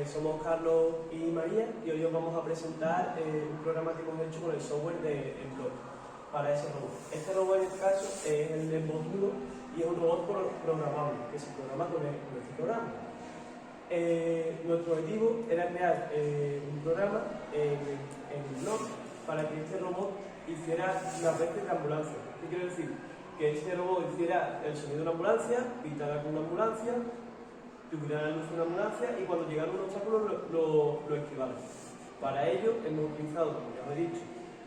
somos Carlos y María y hoy os vamos a presentar un programa que hemos hecho con el software de Emblock para ese robot. Este robot en este caso es el Emblock 1 y es un robot programable que se programa con este programa. Nuestro objetivo era crear un programa en Emblock para que este robot hiciera las veces de ambulancia. ¿Qué quiero decir? Que este robot hiciera el sonido de una ambulancia, pitara con una ambulancia, tuviera la luz de una ambulancia y cuando llegara un obstáculo lo esquivara. Para ello hemos utilizado, como ya os he dicho,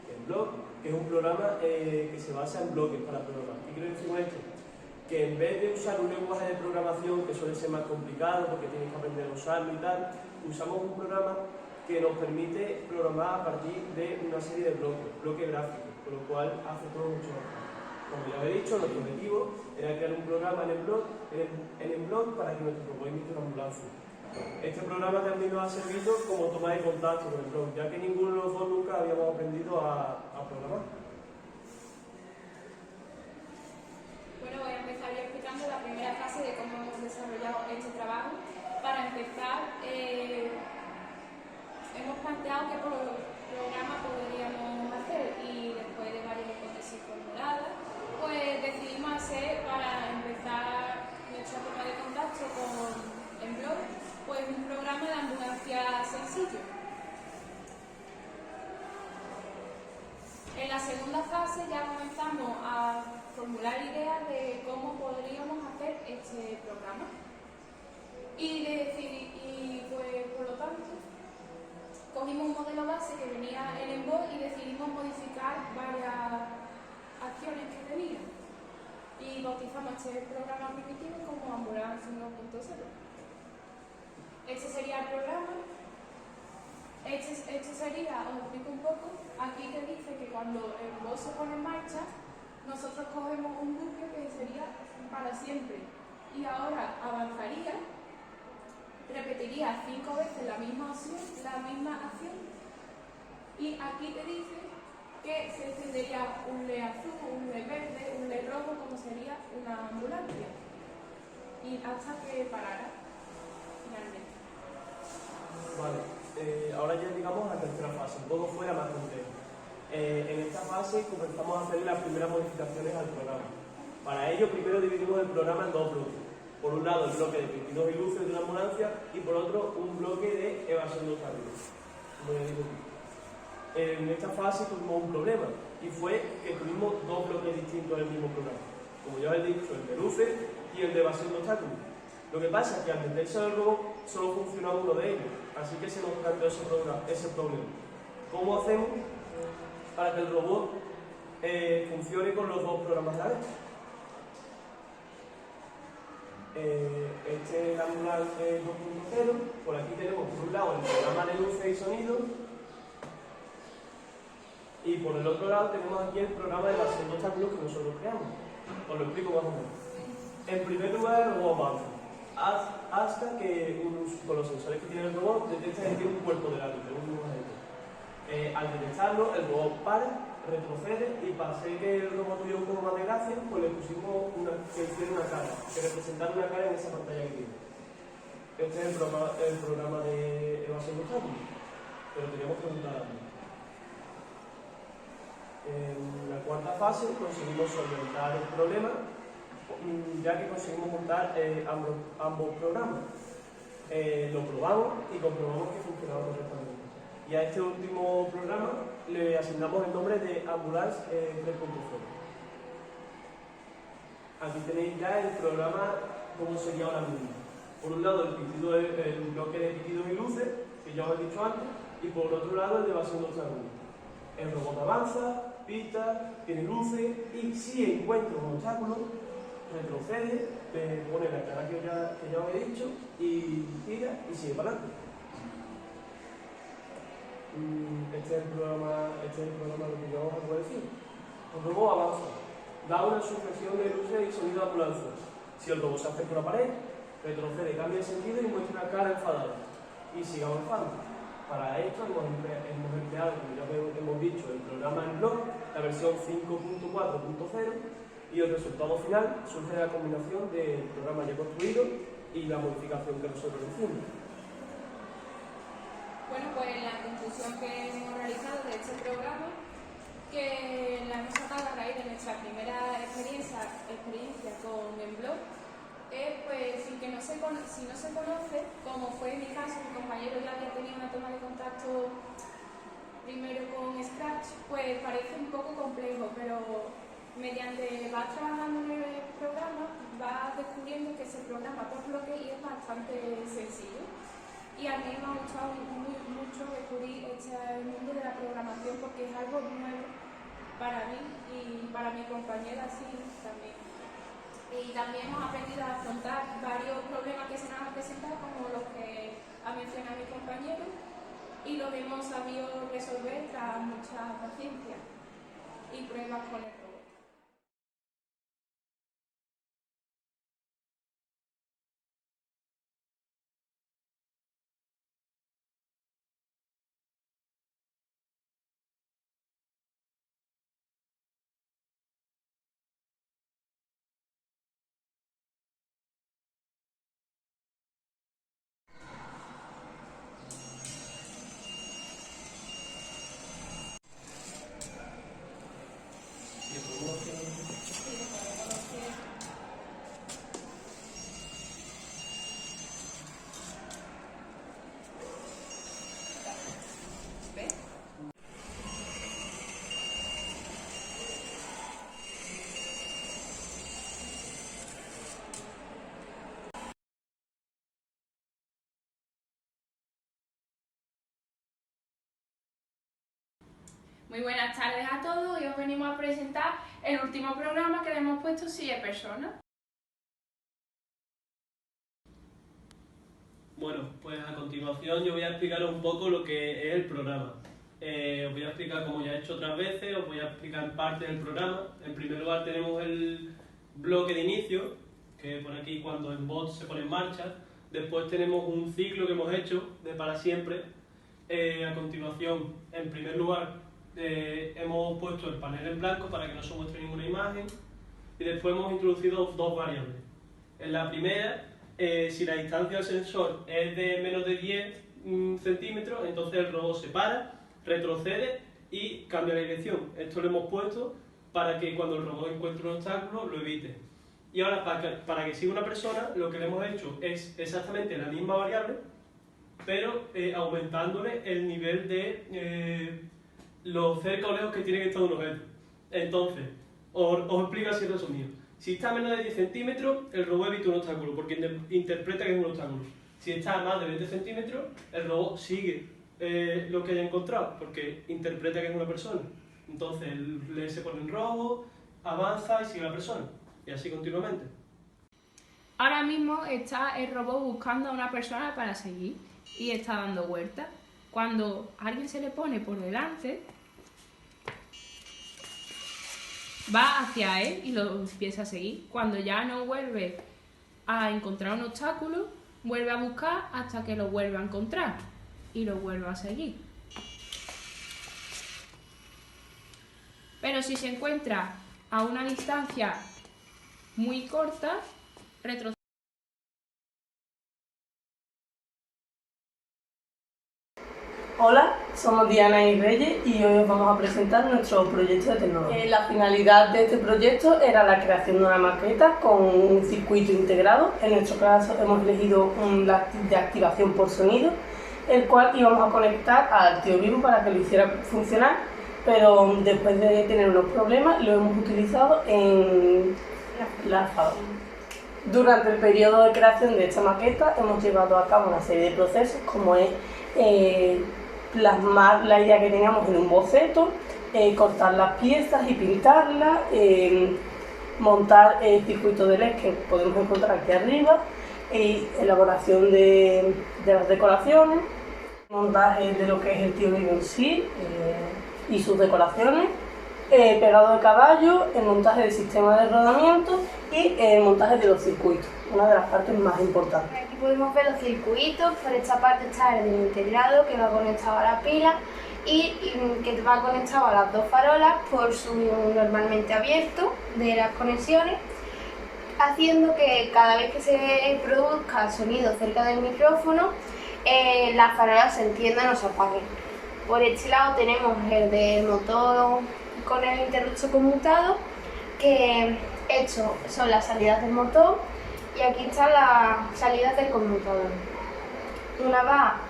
Emblock, que es un programa que se basa en bloques para programar. ¿Qué quiero decir con esto? Que en vez de usar un lenguaje de programación que suele ser más complicado porque tienes que aprender a usarlo y tal, usamos un programa que nos permite programar a partir de una serie de bloques gráficos, con lo cual hace todo mucho más fácil. Como ya he dicho, nuestro objetivo era crear un programa en Emblock para que nuestro robot emita una ambulancia. Este programa también nos ha servido como toma de contacto con Emblock, ya que ninguno de los dos nunca habíamos aprendido a programar. Bueno, voy a empezar yo explicando la primera fase de cómo hemos desarrollado este trabajo. Para empezar, hemos planteado qué programa podríamos hacer y después de varias hipótesis formuladas, pues decidimos hacer, para empezar nuestra toma de contacto con Emblock, pues un programa de ambulancia sencillo. En la segunda fase ya comenzamos a formular ideas de cómo podríamos hacer este programa y pues por lo tanto cogimos un modelo base que venía en Emblock y decidimos modificar varias acciones que tenía y bautizamos este programa primitivo como Ambulancia 1.0. Este sería el programa. Este sería, os explico un poco, aquí te dice que cuando el robot se pone en marcha, nosotros cogemos un bucle que sería para siempre y ahora avanzaría, repetiría 5 veces la misma acción y aquí te dice que se encendería un LED azul, un LED verde, un LED rojo, como sería una ambulancia, y hasta que parara finalmente. Vale, ahora ya llegamos a la tercera fase, un poco fuera más complejo. En esta fase comenzamos a hacer las primeras modificaciones al programa. Para ello, primero dividimos el programa en dos bloques. Por un lado, el bloque de pitidos y luces de una ambulancia y por otro, un bloque de evasión de obstáculos. En esta fase tuvimos un problema y fue que tuvimos dos bloques distintos del mismo programa. Como ya os he dicho, el de luces y el de evasión de obstáculos. Lo que pasa es que al meterse en el robot solo funcionaba uno de ellos, así que se nos planteó ese problema. ¿Cómo hacemos para que el robot funcione con los dos programas a la vez? Este es el Ambulancia 2.0. Por aquí tenemos por un lado el programa de luces y sonido y por el otro lado tenemos aquí el programa de evasión de obstáculos que nosotros creamos. Os lo explico más o menos. En primer lugar, el robot avanza hasta que con los sensores que tiene el robot detecta que tiene un cuerpo delante, un objeto. Al detectarlo, el robot para, retrocede y para hacer que el robot tuviera un poco más de gracia, pues le pusimos que hiciera una cara, que representara una cara en esa pantalla que tiene. Este es el programa de evasión de obstáculos, pero teníamos que juntar algo. En la cuarta fase conseguimos solventar el problema, ya que conseguimos montar ambos programas. Lo probamos y comprobamos que funcionaba correctamente. Y a este último programa le asignamos el nombre de Ambulance 3.0. Aquí tenéis ya el programa como sería ahora mismo. Por un lado el bloque de pitidos y luces, que ya os he dicho antes, y por otro lado el de evasión de obstáculos. El robot avanza, pita, tiene luces y si encuentra un obstáculo, retrocede, pone la cara que ya os he dicho y tira y sigue para adelante. Este es el programa lo que yo os puedo decir. El robot avanza, da una sucesión de luces y sonido de ambulancia. Si el robot se acerca a una pared, retrocede, cambia de sentido y muestra una cara enfadada y sigue avanzando. Para esto hemos empleado, como ya hemos dicho, el programa Emblock, la versión 5.4.0, y el resultado final surge de la combinación del programa ya construido y la modificación que nosotros hicimos. Bueno, pues la conclusión que hemos realizado de este programa, que la hemos sacado a raíz de nuestra primera experiencia con el blog, es pues si no se conoce, como fue en mi caso, mi compañero ya había tenido una toma de contacto primero con Scratch, pues parece un poco complejo, pero mediante vas trabajando en el programa, vas descubriendo que se programa por bloque y es bastante sencillo. Y a mí me ha gustado mucho descubrir el mundo de la programación porque es algo nuevo para mí y para mi compañera sí también. Y también hemos aprendido a afrontar varios problemas que se nos han presentado, como los que ha mencionado mi compañero, y los hemos sabido resolver tras mucha paciencia y pruebas con el robot. Muy buenas tardes a todos. Hoy os venimos a presentar el último programa que le hemos puesto Sigue Persona. Bueno, pues a continuación yo voy a explicaros un poco lo que es el programa. Os voy a explicar, como ya he hecho otras veces, os voy a explicar parte del programa. En primer lugar tenemos el bloque de inicio, que por aquí cuando el bot se pone en marcha. Después tenemos un ciclo que hemos hecho de para siempre. A continuación, en primer lugar, hemos puesto el panel en blanco para que no se muestre ninguna imagen. Y después hemos introducido dos variables. En la primera, si la distancia del sensor es de menos de 10 centímetros, entonces el robot se para, retrocede y cambia la dirección. Esto lo hemos puesto para que cuando el robot encuentre un obstáculo lo evite. Y ahora, para que siga una persona, lo que le hemos hecho es exactamente la misma variable, pero aumentándole el nivel de lo cerca o lejos que tiene que estar un objeto. Entonces, os explico así resumido. Si está a menos de 10 centímetros, el robot evita un obstáculo, porque interpreta que es un obstáculo. Si está a más de 20 centímetros, el robot sigue lo que haya encontrado, porque interpreta que es una persona. Entonces, se pone en rojo, avanza y sigue la persona. Y así continuamente. Ahora mismo está el robot buscando a una persona para seguir y está dando vueltas. Cuando alguien se le pone por delante, va hacia él y lo empieza a seguir. Cuando ya no vuelve a encontrar un obstáculo, vuelve a buscar hasta que lo vuelve a encontrar y lo vuelve a seguir. Pero si se encuentra a una distancia muy corta, retrocede. Hola, somos Diana y Reyes y hoy os vamos a presentar nuestro proyecto de tecnología. La finalidad de este proyecto era la creación de una maqueta con un circuito integrado. En nuestro caso hemos elegido un de activación por sonido, el cual íbamos a conectar al tío Vivo para que lo hiciera funcionar, pero después de tener unos problemas lo hemos utilizado en lanzador. Durante el periodo de creación de esta maqueta hemos llevado a cabo una serie de procesos como es plasmar la idea que teníamos en un boceto, cortar las piezas y pintarlas, montar el circuito de LED que podemos encontrar aquí arriba, elaboración de las decoraciones, montaje de lo que es el tío Vivo en sí y sus decoraciones, pegado de caballo, el montaje del sistema de rodamiento y el montaje de los circuitos, una de las partes más importantes. Aquí podemos ver los circuitos. Por esta parte está el integrado que va conectado a la pila y que va conectado a las dos farolas por su normalmente abierto de las conexiones, haciendo que cada vez que se produzca sonido cerca del micrófono las farolas se enciendan o se apaguen. Por este lado tenemos el del motor con el interruptor conmutado, que estos son las salidas del motor y aquí están las salidas del conmutador. Una va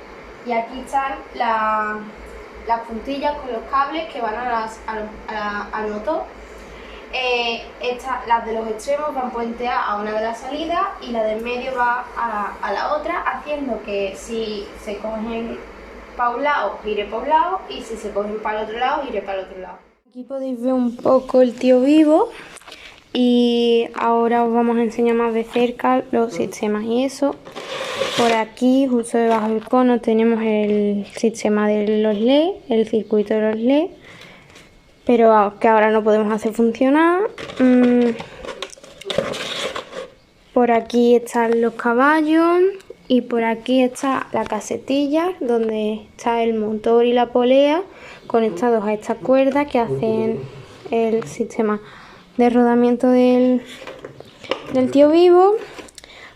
y aquí están las puntillas con los cables que van al motor. Las de los extremos van puenteadas a una de las salidas y la del medio va a la otra, haciendo que si se cogen para un lado, gire para un lado, y si se cogen para el otro lado, gire para el otro lado. Aquí podéis ver un poco el tío vivo y ahora os vamos a enseñar más de cerca los sistemas y eso. Por aquí, justo debajo del cono, tenemos el sistema de los LED, el circuito de los LED, pero que ahora no podemos hacer funcionar. Por aquí están los caballos y por aquí está la casetilla donde está el motor y la polea conectados a estas cuerdas que hacen el sistema de rodamiento del tío vivo.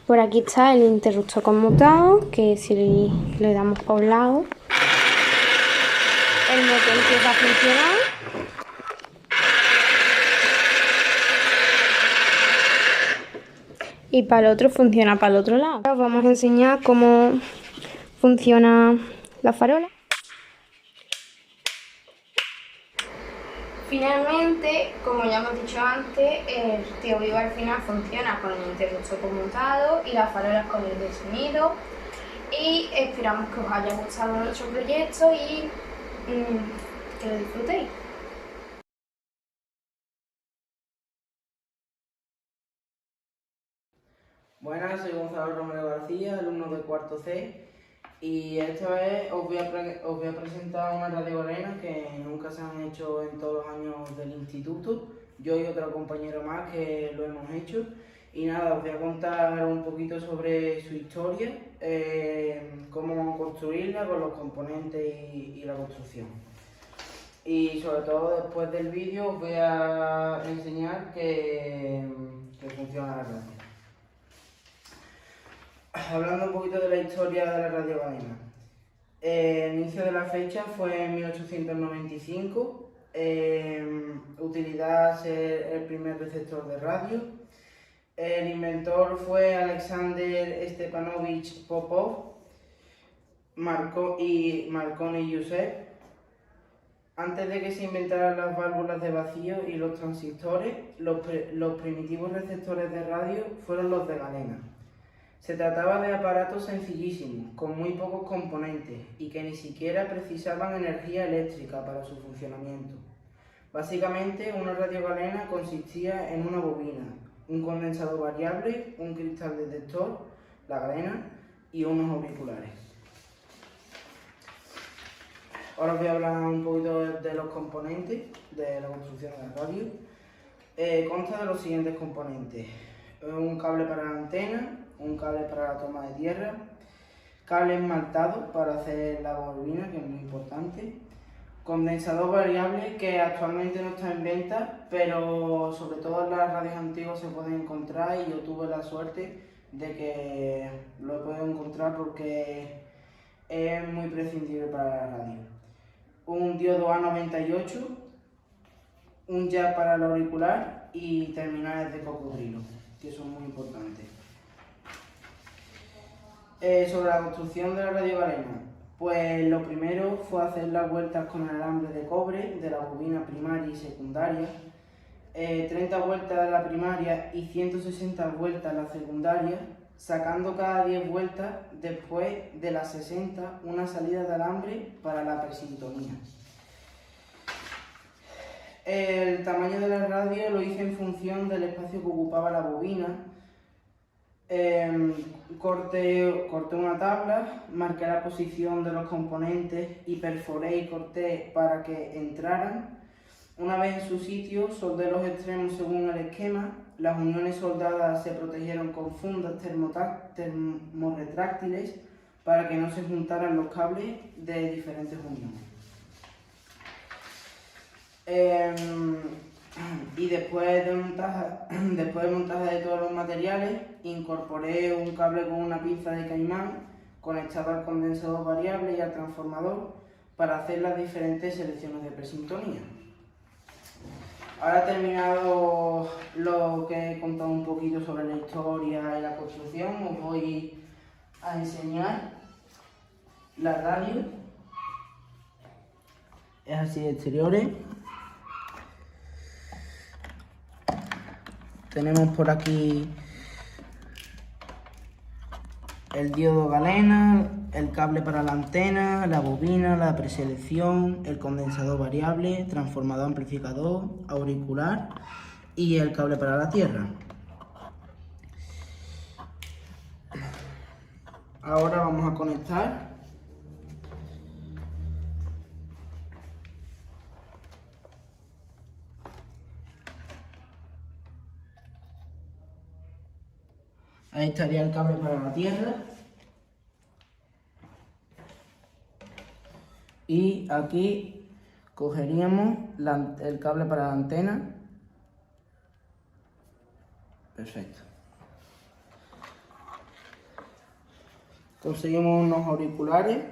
Por aquí está el interruptor conmutado, que si le damos para un lado, el motor empieza a funcionar. Y para el otro funciona para el otro lado. Ahora os vamos a enseñar cómo funciona la farola. Finalmente, como ya hemos dicho antes, el tío vivo al final funciona con el interruptor conmutado y las farolas con el de sonido. Y esperamos que os haya gustado nuestro proyecto y que lo disfrutéis. Buenas, soy Gonzalo Romero García, alumno de cuarto C, y esta vez os voy a presentar una radio galena que nunca se han hecho en todos los años del instituto. Yo y otro compañero más que lo hemos hecho. Y nada, os voy a contar un poquito sobre su historia, cómo construirla con los componentes y la construcción. Y sobre todo después del vídeo os voy a enseñar que funciona la radio. Hablando un poquito de la historia de la radio galena. El inicio de la fecha fue en 1895. Utilidad ser el primer receptor de radio. El inventor fue Alexander Stepanovich Popov, Marconi Joseph. Antes de que se inventaran las válvulas de vacío y los transistores, los primitivos receptores de radio fueron los de galena. Se trataba de aparatos sencillísimos, con muy pocos componentes y que ni siquiera precisaban energía eléctrica para su funcionamiento. Básicamente, una radio galena consistía en una bobina, un condensador variable, un cristal detector, la galena y unos auriculares. Ahora os voy a hablar un poquito de los componentes de la construcción de la radio. Consta de los siguientes componentes: un cable para la antena, un cable para la toma de tierra, cable esmaltado para hacer la bobina, que es muy importante, condensador variable que actualmente no está en venta, pero sobre todo en las radios antiguas se puede encontrar y yo tuve la suerte de que lo he podido encontrar porque es muy prescindible para la radio. Un diodo A98, un jack para el auricular y terminales de cocodrilo, que son muy importantes. Sobre la construcción de la radio galena, pues lo primero fue hacer las vueltas con el alambre de cobre de la bobina primaria y secundaria, 30 vueltas de la primaria y 160 vueltas de la secundaria, sacando cada 10 vueltas después de las 60 una salida de alambre para la presintonía. El tamaño de la radio lo hice en función del espacio que ocupaba la bobina. Corté una tabla, marqué la posición de los componentes y perforé y corté para que entraran. Una vez en su sitio, soldé los extremos según el esquema. Las uniones soldadas se protegieron con fundas termorretráctiles para que no se juntaran los cables de diferentes uniones. Y después de montaje de todos los materiales, incorporé un cable con una pinza de caimán conectado al condensador variable y al transformador para hacer las diferentes selecciones de presintonía. Ahora terminado lo que he contado un poquito sobre la historia y la construcción, os voy a enseñar la radio. Es así de exteriores. Tenemos por aquí el diodo galena, el cable para la antena, la bobina, la preselección, el condensador variable, transformador amplificador, auricular y el cable para la tierra. Ahora vamos a conectar ahí estaría el cable para la tierra. Y aquí cogeríamos el cable para la antena. Perfecto. Conseguimos unos auriculares.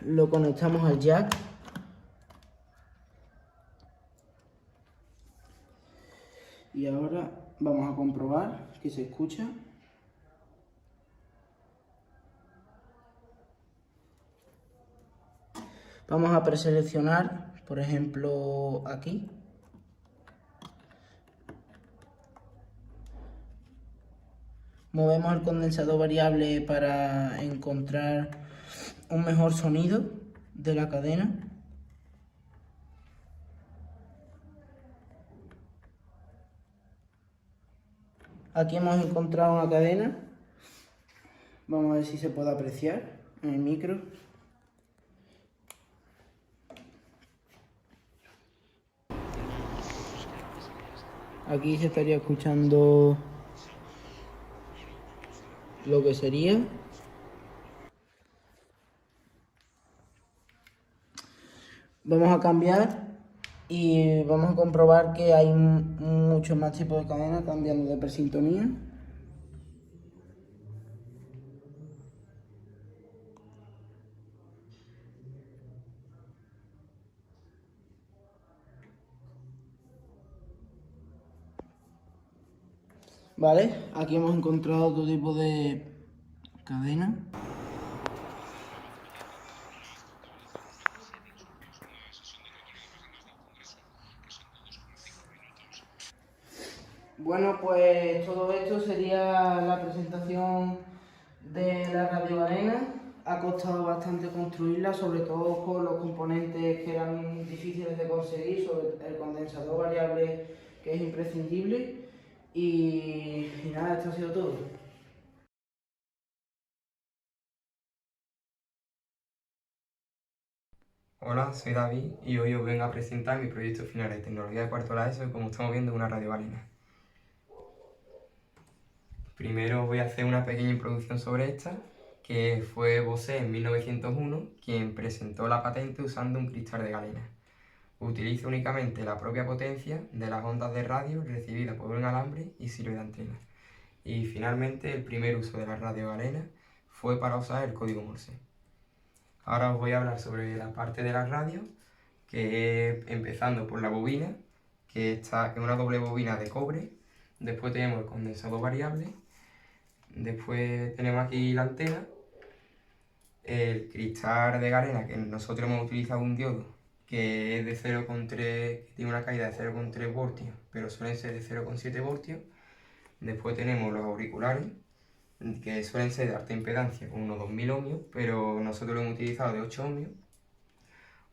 Lo conectamos al jack. Y ahora vamos a comprobar que se escucha. Vamos a preseleccionar, por ejemplo, aquí. Movemos el condensador variable para encontrar un mejor sonido de la cadena. Aquí hemos encontrado una cadena. Vamos a ver si se puede apreciar en el micro. Aquí se estaría escuchando lo que sería. Vamos a cambiar y vamos a comprobar que hay muchos más tipos de cadena cambiando de presintonía. Vale, aquí hemos encontrado otro tipo de cadena. Bueno, pues todo esto sería la presentación de la radio galena. Ha costado bastante construirla, sobre todo por los componentes que eran difíciles de conseguir, sobre el condensador variable que es imprescindible. Y nada, esto ha sido todo. Hola, soy David y hoy os vengo a presentar mi proyecto final de tecnología de cuarto de la ESO, como estamos viendo, una radio galena. Primero voy a hacer una pequeña introducción sobre esta, que fue Bose en 1901 quien presentó la patente usando un cristal de galena. Utiliza únicamente la propia potencia de las ondas de radio recibidas por un alambre y sirve de antena. Y finalmente el primer uso de la radio galena fue para usar el código Morse. Ahora os voy a hablar sobre la parte de la radio, que es empezando por la bobina, que es una doble bobina de cobre. Después tenemos el condensador variable. Después tenemos aquí la antena, el cristal de galena, que nosotros hemos utilizado un diodo que es de 0,3, que tiene una caída de 0,3 voltios, pero suelen ser de 0,7 voltios. Después tenemos los auriculares, que suelen ser de alta impedancia, con unos 2000 ohmios, pero nosotros lo hemos utilizado de 8 ohmios.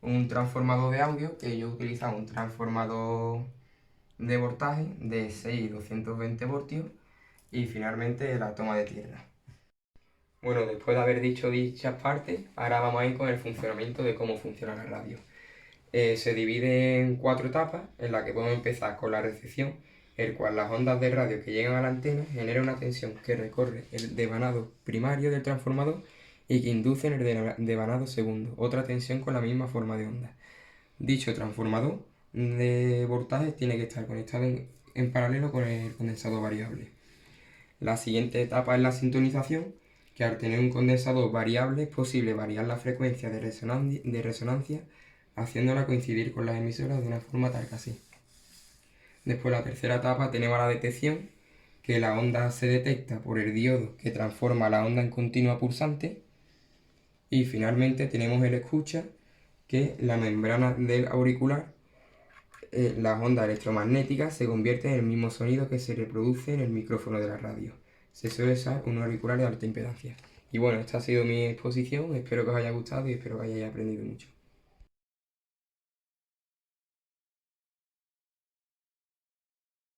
Un transformador de audio, que yo he utilizado un transformador de voltaje de 6,220 voltios. Y finalmente la toma de tierra. Bueno, después de haber dicho dichas partes, ahora vamos a ir con el funcionamiento de cómo funciona la radio. Se divide en 4 etapas, en las que podemos empezar con la recepción, el cual las ondas de radio que llegan a la antena generan una tensión que recorre el devanado primario del transformador y que induce en el devanado segundo, otra tensión con la misma forma de onda. Dicho transformador de voltaje tiene que estar conectado en paralelo con el condensador variable. La siguiente etapa es la sintonización, que al tener un condensador variable es posible variar la frecuencia de resonancia haciéndola coincidir con las emisoras de una forma tal que así. Después, la tercera etapa, tenemos la detección, que la onda se detecta por el diodo que transforma la onda en continua pulsante. Y finalmente tenemos el escucha, que la membrana del auricular, las ondas electromagnéticas se convierten en el mismo sonido que se reproduce en el micrófono de la radio. Se suele usar un auricular de alta impedancia. Y bueno, esta ha sido mi exposición, espero que os haya gustado y espero que hayáis aprendido mucho.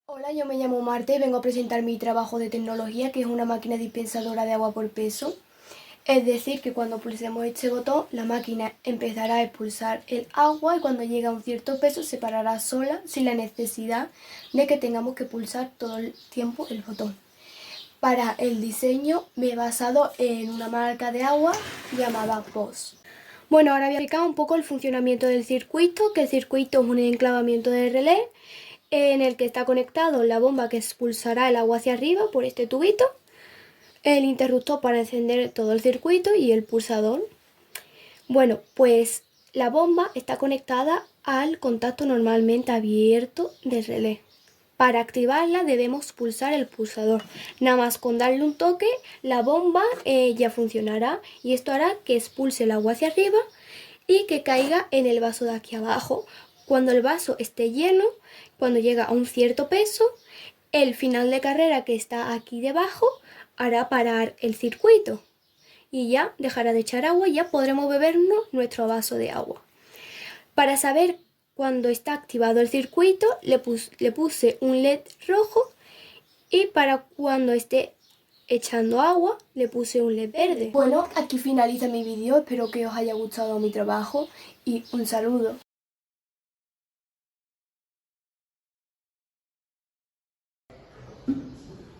Hola, yo me llamo Marta y vengo a presentar mi trabajo de tecnología, que es una máquina dispensadora de agua por peso. Es decir, que cuando pulsemos este botón, la máquina empezará a expulsar el agua y cuando llegue a un cierto peso se parará sola sin la necesidad de que tengamos que pulsar todo el tiempo el botón. Para el diseño me he basado en una marca de agua llamada Bosch. Bueno, ahora voy a explicar un poco el funcionamiento del circuito, que el circuito es un enclavamiento de relé en el que está conectado la bomba que expulsará el agua hacia arriba por este tubito, el interruptor para encender todo el circuito y el pulsador. Bueno, pues la bomba está conectada al contacto normalmente abierto del relé. Para activarla debemos pulsar el pulsador. Nada más con darle un toque, la bomba ya funcionará y esto hará que expulse el agua hacia arriba y que caiga en el vaso de aquí abajo. Cuando el vaso esté lleno, cuando llega a un cierto peso, el final de carrera que está aquí debajo hará parar el circuito y ya dejará de echar agua y ya podremos bebernos nuestro vaso de agua. Para saber cuando está activado el circuito le puse un LED rojo y para cuando esté echando agua le puse un LED verde. Bueno, aquí finaliza mi vídeo, espero que os haya gustado mi trabajo y un saludo.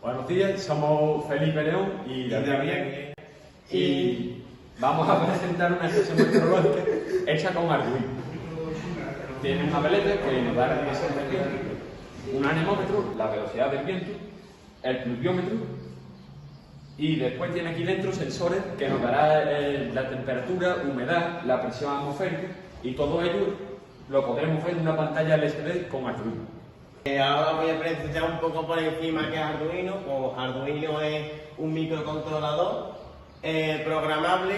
Buenos días, somos Felipe León y David Bien y vamos a presentar una sesión meteorológica hecha con Arduino. Tiene una veleta que nos da la dirección del viento, un anemómetro, la velocidad del viento, el pluviómetro y después tiene aquí dentro sensores que nos dará la temperatura, humedad, la presión atmosférica y todo ello lo podremos ver en una pantalla LCD con Arduino. Ahora voy a presentar un poco por encima qué es Arduino. Pues Arduino es un microcontrolador programable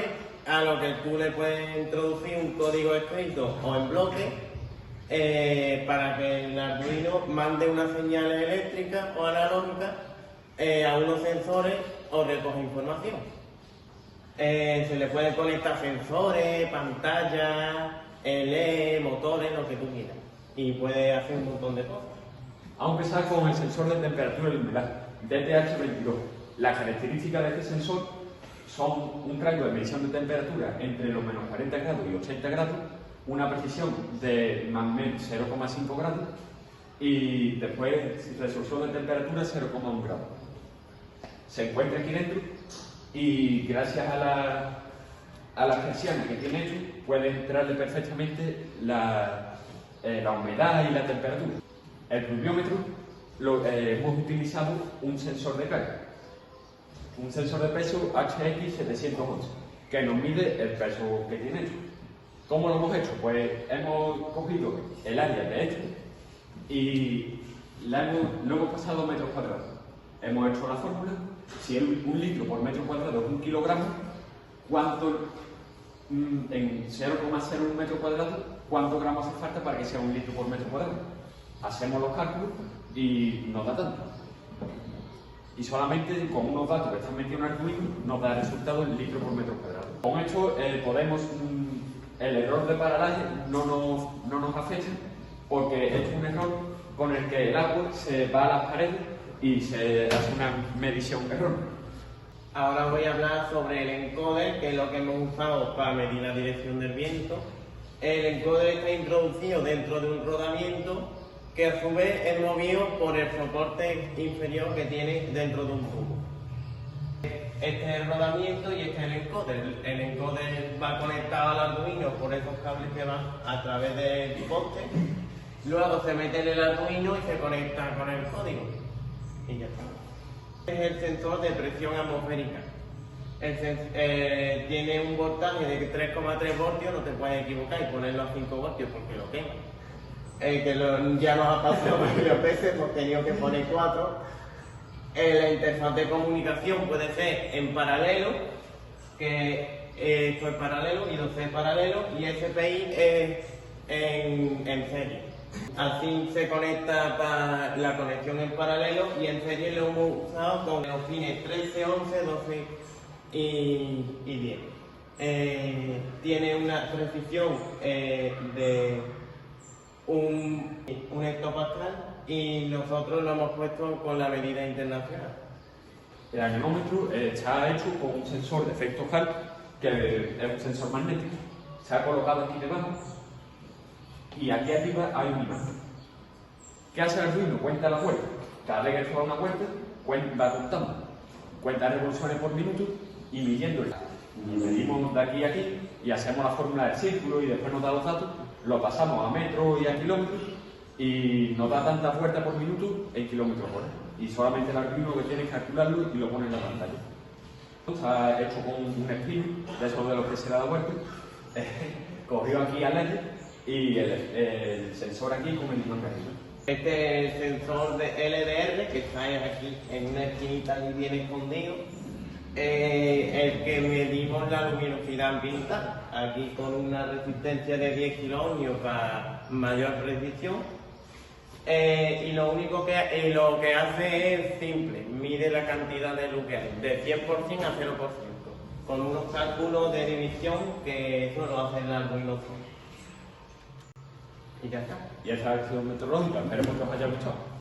a lo que tú le puedes introducir un código escrito o en bloque para que el Arduino mande una señal eléctrica o analógica a unos sensores o recoge información. Se le pueden conectar sensores, pantallas, LED, motores, lo que tú quieras y puede hacer un montón de cosas. Vamos a empezar con el sensor de temperatura y humedad, DTH22. Las características de este sensor son un rango de medición de temperatura entre los menos 40 grados y 80 grados, una precisión de más o menos 0,5 grados y después resolución de temperatura 0,1 grado. Se encuentra aquí dentro y gracias a las presiones que tiene hecho puede entrarle perfectamente la humedad y la temperatura. El pluviómetro hemos utilizado un sensor de carga, un sensor de peso HX711, que nos mide el peso que tiene hecho. ¿Cómo lo hemos hecho? Pues hemos cogido el área de hecho y lo hemos pasado a metros cuadrados. Hemos hecho la fórmula, si un litro por metro cuadrado es 1 kilogramo, ¿cuánto en 0,01 metro cuadrado, cuántos gramos hace falta para que sea 1 litro por metro cuadrado? Hacemos los cálculos y nos da tanto. Y solamente con unos datos que están metidos en Arduino nos da el resultado en litro por metro cuadrado. Con esto podemos, el error de paralaje no nos afecta porque es un error con el que el agua se va a las paredes y se hace una medición errónea. Ahora voy a hablar sobre el encoder, que es lo que hemos usado para medir la dirección del viento. El encoder está introducido dentro de un rodamiento que a su vez es movido por el soporte inferior que tiene dentro de un tubo. Este es el rodamiento y este es el encoder. El encoder va conectado al Arduino por esos cables que van a través del poste. Luego se mete en el Arduino y se conecta con el código. Y ya está. Este es el sensor de presión atmosférica. Tiene un voltaje de 3,3 voltios, no te puedes equivocar y ponerlo a 5 voltios porque lo quema. Ya nos ha pasado varias veces, hemos tenido que poner 4. La interfaz de comunicación puede ser en paralelo, que esto es paralelo y 12 es paralelo, y SPI es en serie. Así se conecta para la conexión en paralelo, y en serie lo hemos usado con los pines 13, 11, 12 y 10. Tiene una precisión de un hectopascal, y nosotros lo hemos puesto con la medida internacional. El anemómetro está hecho con un sensor de efecto Hall, que es un sensor magnético. Se ha colocado aquí debajo y aquí arriba hay un imán. ¿Qué hace el Arduino? Cuenta la vuelta. Cada vez que esto da una vuelta, va contando. Cuenta revoluciones por minuto y midiéndola. Y medimos de aquí a aquí y hacemos la fórmula del círculo, y después nos da los datos, lo pasamos a metros y a kilómetros, y nos da tantas vueltas por minuto en kilómetros por hora. Y solamente el Arduino lo que tiene es calcularlo y lo pone en la pantalla. Está hecho con un spin, de esos de los que se da la vuelta. Cogió aquí al LED y el sensor aquí con el imán arriba. Este es el sensor de LDR, que está aquí en una esquinita y bien escondido. El que medimos la luminosidad ambiental, aquí con una resistencia de 10 kiloohmios para mayor precisión. Y lo que hace es simple, mide la cantidad de luz que hay, de 100% a 0%, con unos cálculos de división que eso lo hace el Arduino. Y ya está. Y esa es la versión meteorológica, esperemos que os haya gustado.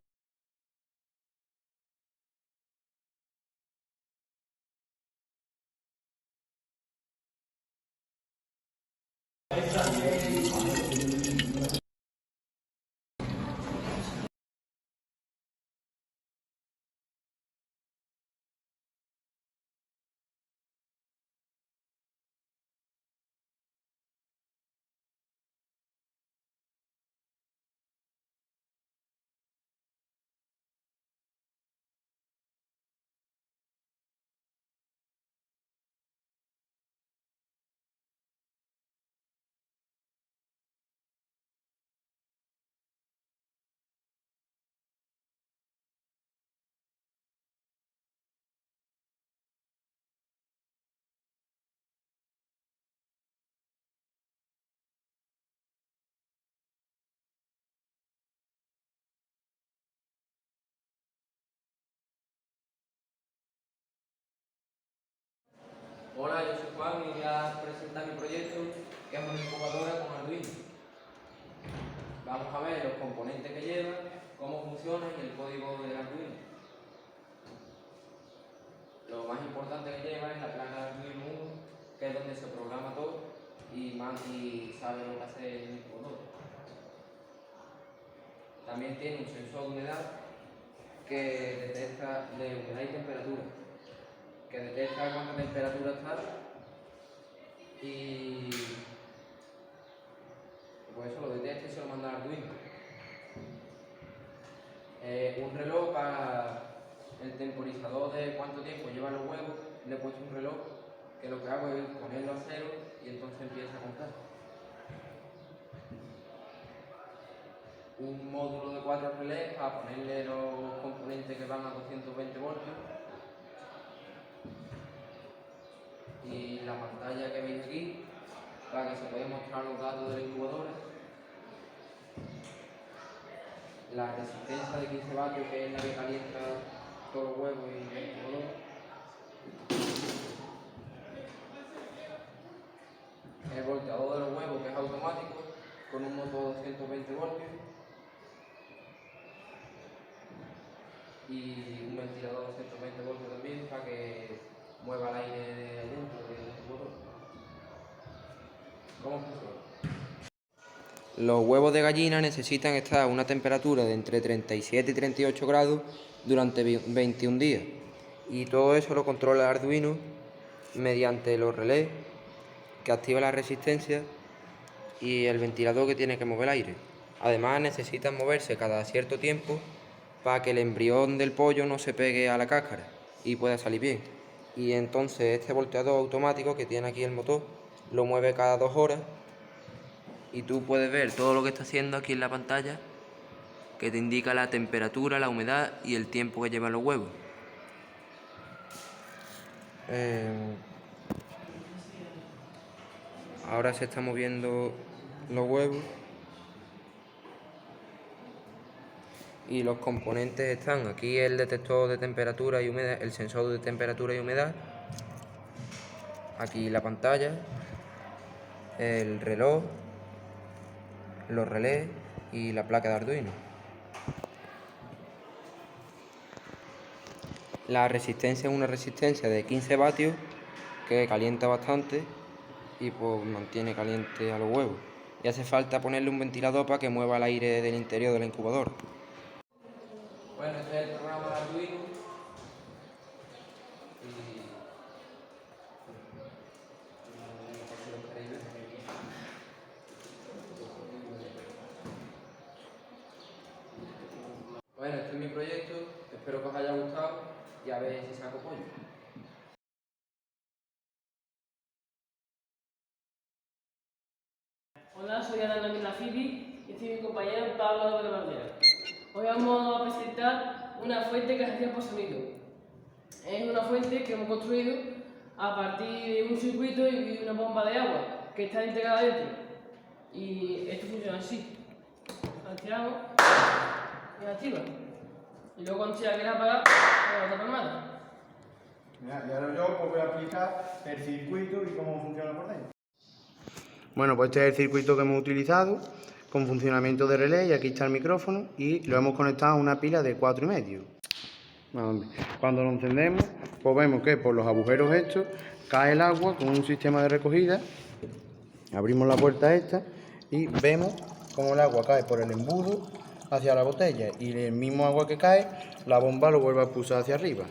Hola, yo soy Juan y voy a presentar mi proyecto, que es una incubadora con Arduino. Vamos a ver los componentes que lleva, cómo funciona y el código del Arduino. Lo más importante que lleva es la placa de Arduino 1, que es donde se programa todo y sabe lo que hace el incubador. También tiene un sensor de humedad que detecta de humedad y temperatura, que detecta cuánta temperatura está y pues eso lo detecta y se lo manda al Arduino. Un reloj para el temporizador de cuánto tiempo llevan los huevos. Le he puesto un reloj que lo que hago es ponerlo a 0 y entonces empieza a contar. Un módulo de 4 relés para ponerle los componentes que van a 220 voltios. Y la pantalla que veis aquí, para que se puedan mostrar los datos de la incubadora. La resistencia de 15 vatios, que es la que calienta todos los huevos y el incubador. El volteador de los huevos, que es automático, con un motor de 220 voltios. Y un ventilador de 120 voltios también, para que mueva el aire de adentro del incubador. ¿Cómo funciona? Los huevos de gallina necesitan estar a una temperatura de entre 37 y 38 grados durante 21 días. Y todo eso lo controla el Arduino mediante los relés que activa la resistencia y el ventilador que tiene que mover el aire. Además necesitan moverse cada cierto tiempo para que el embrión del pollo no se pegue a la cáscara y pueda salir bien. Y entonces este volteador automático que tiene aquí el motor lo mueve cada 2 horas y tú puedes ver todo lo que está haciendo aquí en la pantalla, que te indica la temperatura, la humedad y el tiempo que llevan los huevos. Ahora se están moviendo los huevos y los componentes están aquí: el detector de temperatura y humedad, el sensor de temperatura y humedad, aquí la pantalla, el reloj, los relés y la placa de Arduino. La resistencia es una resistencia de 15 vatios que calienta bastante y pues mantiene caliente a los huevos. Y hace falta ponerle un ventilador para que mueva el aire del interior de la incubadora. Bueno, este es el programa de Arduino. Bueno, este es mi proyecto, espero que os haya gustado y a ver si saco pollo. Hola, soy Adana Milafidi y soy mi compañero Pablo de Bandera. Hoy vamos a presentar una fuente que se hacía por sonido. Es una fuente que hemos construido a partir de un circuito y una bomba de agua que está integrada dentro. Y esto funciona así. Activamos y activa. Y luego cuando se quiera apagar, no va a tapar nada. Y ahora yo os voy a explicar el circuito y cómo funciona por dentro. Bueno, pues este es el circuito que hemos utilizado con funcionamiento de relé y aquí está el micrófono y lo hemos conectado a una pila de 4,5. Cuando lo encendemos, pues vemos que por los agujeros estos cae el agua con un sistema de recogida. Abrimos la puerta esta y vemos cómo el agua cae por el embudo hacia la botella y el mismo agua que cae, la bomba lo vuelve a expulsar hacia arriba.